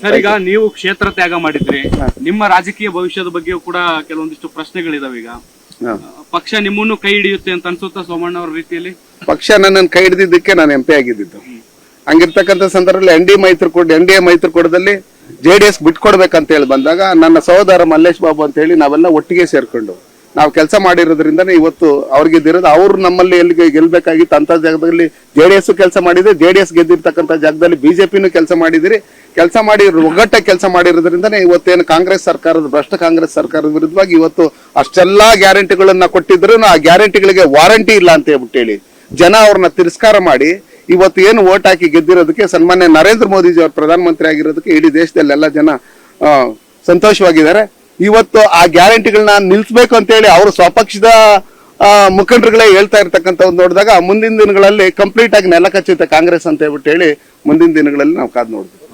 Sir, ಈಗ ನೀವು ಕ್ಷೇತ್ರ ತ್ಯಾಗ ಮಾಡಿದ್ರಿ, ನಿಮ್ಮ ರಾಜಕೀಯ ಭವಿಷ್ಯದ ಬಗ್ಗೆ ಕೂಡ ಕೆಲವೊಂದಿಷ್ಟು ಪ್ರಶ್ನೆಗಳಿದಾವೆ. ಈಗ ಪಕ್ಷ ನಿಮ್ಮನ್ನು ಕೈ ಹಿಡಿಯುತ್ತೆ ಅಂತ ಅನ್ಸುತ್ತಾ ಸೋಮಣ್ಣ ಅವ್ರ ರೀತಿಯಲ್ಲಿ? ಪಕ್ಷ ನನ್ನನ್ನು ಕೈ ಹಿಡಿದಿದ್ದಕ್ಕೆ ನಾನು MP ಆಗಿದ್ದು. ಹಂಗಿರ್ತಕ್ಕಂಥ ಸಂದರ್ಭದಲ್ಲಿ NDA ಮೈತ್ರಿಕೂಟದಲ್ಲಿ JDS ಬಿಟ್ಕೊಡ್ಬೇಕಂತ ಹೇಳಿ ಬಂದಾಗ ನನ್ನ ಸಹೋದರ ಮಲ್ಲೇಶ್ ಬಾಬು ಅಂತ ಹೇಳಿ ನಾವೆಲ್ಲ ಒಟ್ಟಿಗೆ ಸೇರ್ಕೊಂಡು ನಾವು ಕೆಲಸ ಮಾಡಿರೋದ್ರಿಂದನೇ ಇವತ್ತು ಅವ್ರಿಗೆ ಗೆದ್ದಿರೋದು. ಅವ್ರು ನಮ್ಮಲ್ಲಿ ಎಲ್ಲಿಗೆ ಗೆಲ್ಬೇಕಾಗಿತ್ತು ಅಂತ ಜಾಗದಲ್ಲಿ JDS ಕೆಲಸ ಮಾಡಿದೆ. JDS ಗೆದ್ದಿರ್ತಕ್ಕಂಥ ಜಾಗದಲ್ಲಿ BJPನೂ ಕೆಲಸ ಮಾಡಿದಿರಿ. ಕೆಲಸ ಮಾಡಿ ಒಗ್ಗಟ್ಟ ಕೆಲಸ ಮಾಡಿರೋದ್ರಿಂದನೇ ಇವತ್ತೇನು ಭ್ರಷ್ಟ ಕಾಂಗ್ರೆಸ್ ಸರ್ಕಾರದ ವಿರುದ್ಧವಾಗಿ ಇವತ್ತು ಅಷ್ಟೆಲ್ಲಾ ಗ್ಯಾರಂಟಿಗಳನ್ನ ಕೊಟ್ಟಿದ್ರು ಆ ಗ್ಯಾರಂಟಿಗಳಿಗೆ ವಾರಂಟಿ ಇಲ್ಲ ಅಂತ ಹೇಳ್ಬಿಟ್ಟು ಹೇಳಿ ಜನ ಅವ್ರನ್ನ ತಿರಸ್ಕಾರ ಮಾಡಿ ಇವತ್ತು ಏನು ವೋಟ್ ಹಾಕಿ ಗೆದ್ದಿರೋದಕ್ಕೆ ಸನ್ಮಾನ್ಯ ನರೇಂದ್ರ ಮೋದಿಜಿ ಅವರು ಪ್ರಧಾನಮಂತ್ರಿ ಆಗಿರೋದಕ್ಕೆ ಇಡೀ ದೇಶದಲ್ಲೆಲ್ಲ ಜನ ಸಂತೋಷವಾಗಿದ್ದಾರೆ. ಇವತ್ತು ಆ ಗ್ಯಾರಂಟಿಗಳನ್ನ ನಿಲ್ಸ್ಬೇಕು ಅಂತ ಹೇಳಿ ಅವರು ಸ್ವಪಕ್ಷದ ಮುಖಂಡರುಗಳೇ ಹೇಳ್ತಾ ಇರ್ತಕ್ಕಂಥ ನೋಡಿದಾಗ ಮುಂದಿನ ದಿನಗಳಲ್ಲಿ ಕಂಪ್ಲೀಟ್ ಆಗಿ ನೆಲ ಕಚ್ಚುತ್ತೆ ಕಾಂಗ್ರೆಸ್ ಅಂತ ಹೇಳ್ಬಿಟ್ಟು ಹೇಳಿ ಮುಂದಿನ ದಿನಗಳಲ್ಲಿ ನಾವು ಕಾದು ನೋಡ್ತೀವಿ.